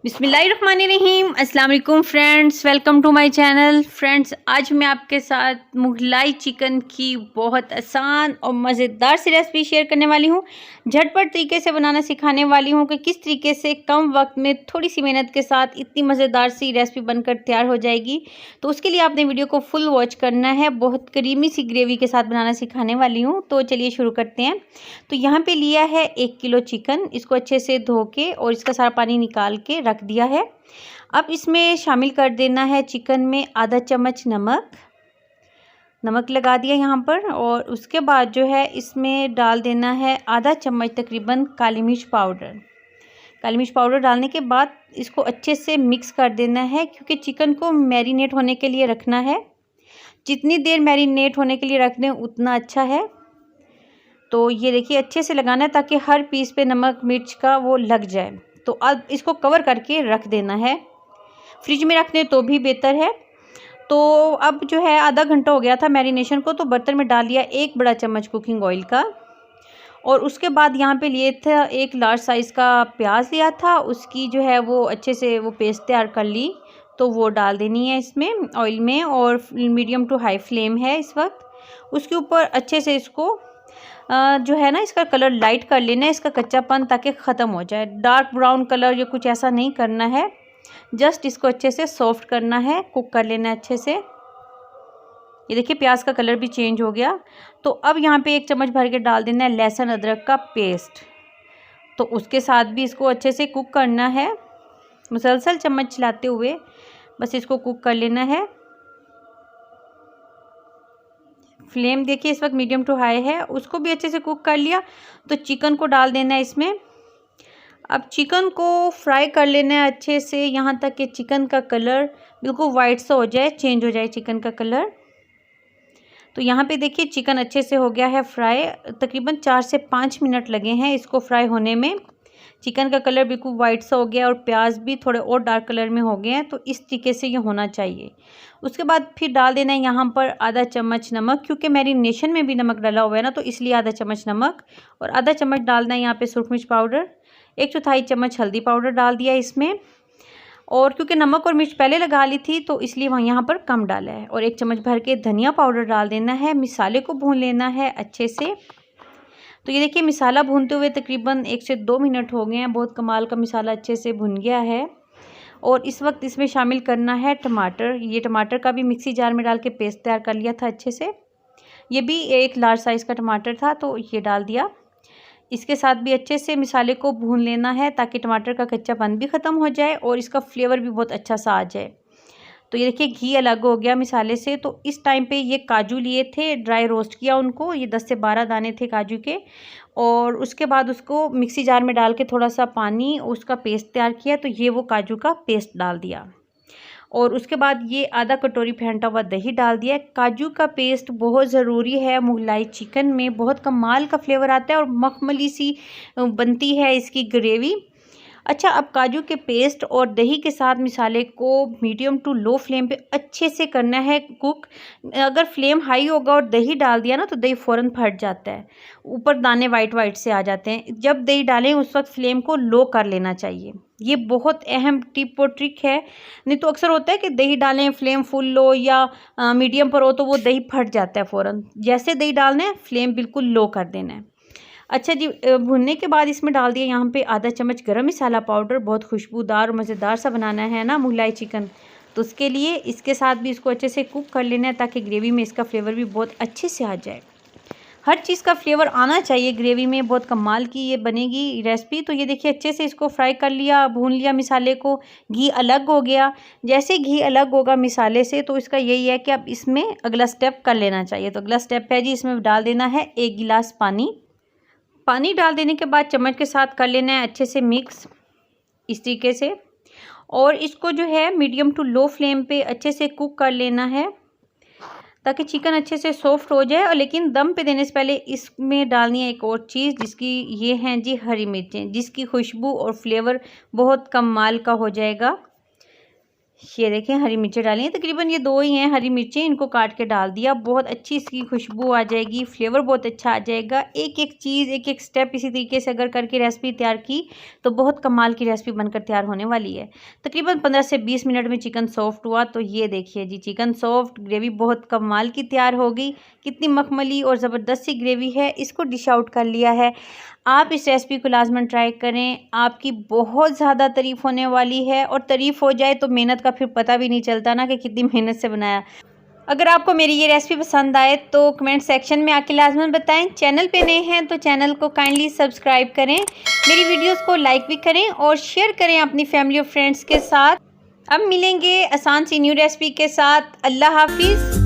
बिस्मिल्लाहिर्रहमानिर्रहीम। अस्सलाम वालेकुम friends, welcome to my channel. Friends, आज मैं आपके साथ मुगलाई चिकन की बहुत आसान और मज़ेदार सी रेसिपी शेयर करने वाली हूँ। झटपट तरीके से बनाना सिखाने वाली हूँ कि किस तरीके से कम वक्त में थोड़ी सी मेहनत के साथ इतनी मज़ेदार सी रेसिपी बनकर तैयार हो जाएगी। तो उसके लिए आपने वीडियो को फुल वॉच करना है। बहुत क्रीमी सी ग्रेवी के साथ बनाना सिखाने वाली हूँ। तो चलिए शुरू करते हैं। तो यहाँ पे लिया है 1 किलो चिकन। इसको अच्छे से धो के और इसका सारा पानी निकाल के रख दिया है। अब इसमें शामिल कर देना है चिकन में आधा चम्मच नमक लगा दिया यहाँ पर। और उसके बाद जो है इसमें डाल देना है आधा चम्मच तकरीबन काली मिर्च पाउडर डालने के बाद इसको अच्छे से मिक्स कर देना है, क्योंकि चिकन को मैरिनेट होने के लिए रखना है। जितनी देर मैरिनेट होने के लिए रख दें उतना अच्छा है। तो ये देखिए अच्छे से लगाना है ताकि हर पीस पे नमक मिर्च का वो लग जाए। तो अब इसको कवर करके रख देना है। फ्रिज में रख दें तो भी बेहतर है। तो अब जो है आधा घंटा हो गया था मैरिनेशन को, तो बर्तन में डाल लिया 1 बड़ा चम्मच कुकिंग ऑयल का। और उसके बाद यहाँ पे लिए थे 1 लार्ज साइज़ का प्याज लिया था, उसकी जो है वो अच्छे से वो पेस्ट तैयार कर ली। तो वो डाल देनी है इसमें ऑयल में, और मीडियम टू हाई फ्लेम है इस वक्त। उसके ऊपर अच्छे से इसको जो है ना इसका कलर लाइट कर लेना है, इसका कच्चापन ताकि ख़त्म हो जाए। डार्क ब्राउन कलर या कुछ ऐसा नहीं करना है, जस्ट इसको अच्छे से सॉफ्ट करना है, कुक कर लेना है अच्छे से। ये देखिए प्याज का कलर भी चेंज हो गया। तो अब यहाँ पे 1 चम्मच भर के डाल देना है लहसुन अदरक का पेस्ट। तो उसके साथ भी इसको अच्छे से कुक करना है, मुसलसल चम्मच चलाते हुए बस इसको कुक कर लेना है। फ्लेम देखिए इस वक्त मीडियम टू हाई है। उसको भी अच्छे से कुक कर लिया। तो चिकन को डाल देना है इसमें। अब चिकन को फ्राई कर लेना है अच्छे से, यहाँ तक कि चिकन का कलर बिल्कुल वाइट सा हो जाए, चेंज हो जाए चिकन का कलर। तो यहाँ पे देखिए चिकन अच्छे से हो गया है फ्राई। तकरीबन 4 से 5 मिनट लगे हैं इसको फ्राई होने में। चिकन का कलर बिल्कुल वाइट सा हो गया और प्याज भी थोड़े और डार्क कलर में हो गए हैं। तो इस तरीके से ये होना चाहिए। उसके बाद फिर डाल देना है यहाँ पर आधा चम्मच नमक, क्योंकि मैरिनेशन में भी नमक डाला हुआ है ना, तो इसलिए आधा चम्मच नमक। और आधा चम्मच डालना है यहाँ पे सुरख मिर्च पाउडर। 1/4 चम्मच हल्दी पाउडर डाल दिया इसमें। और क्योंकि नमक और मिर्च पहले लगा ली थी तो इसलिए वहाँ यहाँ पर कम डाला है। और 1 चम्मच भर के धनिया पाउडर डाल देना है। मसाले को भून लेना है अच्छे से। तो ये देखिए मसाला भूनते हुए तकरीबन 1 से 2 मिनट हो गए हैं। बहुत कमाल का मसाला अच्छे से भुन गया है। और इस वक्त इसमें शामिल करना है टमाटर। ये टमाटर का भी मिक्सी जार में डाल के पेस्ट तैयार कर लिया था अच्छे से। ये भी 1 लार्ज साइज़ का टमाटर था, तो ये डाल दिया। इसके साथ भी अच्छे से मसाले को भून लेना है ताकि टमाटर का कच्चापन भी ख़त्म हो जाए और इसका फ्लेवर भी बहुत अच्छा सा आ जाए। तो ये देखिए घी अलग हो गया मसाले से। तो इस टाइम पे ये काजू लिए थे, ड्राई रोस्ट किया उनको। ये 10 से 12 दाने थे काजू के। और उसके बाद उसको मिक्सी जार में डाल के थोड़ा सा पानी उसका पेस्ट तैयार किया। तो ये वो काजू का पेस्ट डाल दिया। और उसके बाद ये आधा कटोरी फेंटा हुआ दही डाल दिया। काजू का पेस्ट बहुत ज़रूरी है मुगलाई चिकन में, बहुत कमाल का फ्लेवर आता है और मखमली सी बनती है इसकी ग्रेवी। अच्छा, अब काजू के पेस्ट और दही के साथ मसाले को मीडियम टू लो फ्लेम पे अच्छे से करना है कुक। अगर फ्लेम हाई होगा और दही डाल दिया ना तो दही फ़ौरन फट जाता है, ऊपर दाने वाइट से आ जाते हैं। जब दही डालें उस वक्त फ्लेम को लो कर लेना चाहिए। ये बहुत अहम टिप और ट्रिक है। नहीं तो अक्सर होता है कि दही डालें फ्लेम फुल लो या मीडियम पर हो तो वो दही फट जाता है फ़ौरन। जैसे दही डालना है फ्लेम बिल्कुल लो कर देना है। अच्छा जी, भुनने के बाद इसमें डाल दिया यहाँ पे आधा चम्मच गरम मसाला पाउडर। बहुत खुशबूदार और मज़ेदार सा बनाना है ना मुगलाई चिकन, तो उसके लिए इसके साथ भी इसको अच्छे से कुक कर लेना है ताकि ग्रेवी में इसका फ्लेवर भी बहुत अच्छे से आ जाए। हर चीज़ का फ्लेवर आना चाहिए ग्रेवी में, बहुत कमाल की ये बनेगी रेसिपी। तो ये देखिए अच्छे से इसको फ्राई कर लिया, भून लिया मसाले को। घी अलग हो गया। जैसे घी अलग होगा मसाले से तो इसका यही है कि अब इसमें अगला स्टेप कर लेना चाहिए। तो अगला स्टेप है जी, इसमें डाल देना है 1 गिलास पानी डाल देने के बाद चम्मच के साथ कर लेना है अच्छे से मिक्स इस तरीके से। और इसको जो है मीडियम टू लो फ्लेम पे अच्छे से कुक कर लेना है ताकि चिकन अच्छे से सॉफ्ट हो जाए। और लेकिन दम पे देने से पहले इसमें डालनी है एक और चीज़, जिसकी ये हैं जी हरी मिर्चें, जिसकी खुशबू और फ्लेवर बहुत कमाल का हो जाएगा। ये देखें हरी मिर्चें डाली हैं, तकरीबन ये 2 ही हैं हरी मिर्चें, इनको काट के डाल दिया। बहुत अच्छी इसकी खुशबू आ जाएगी, फ्लेवर बहुत अच्छा आ जाएगा। एक एक चीज़, एक एक स्टेप इसी तरीके से अगर करके रेसिपी तैयार की तो बहुत कमाल की रेसिपी बनकर तैयार होने वाली है। तकरीबन 15 से 20 मिनट में चिकन सॉफ्ट हुआ। तो ये देखिए जी, चिकन सॉफ्ट, ग्रेवी बहुत कमाल की तैयार हो गई। कितनी मखमली और ज़बरदस्त सी ग्रेवी है। इसको डिश आउट कर लिया है। आप इस रेसिपी को लाजमन ट्राई करें, आपकी बहुत ज़्यादा तारीफ़ होने वाली है। और तारीफ़ हो जाए तो मेहनत का फिर पता भी नहीं चलता ना कि कितनी मेहनत से बनाया। अगर आपको मेरी ये रेसिपी पसंद आए तो कमेंट सेक्शन में आके लाजमन बताएं। चैनल पे नए हैं तो चैनल को काइंडली सब्सक्राइब करें, मेरी वीडियोस को लाइक भी करें और शेयर करें अपनी फैमिली और फ्रेंड्स के साथ। अब मिलेंगे आसान सी न्यू रेसिपी के साथ। अल्लाह हाफिज़।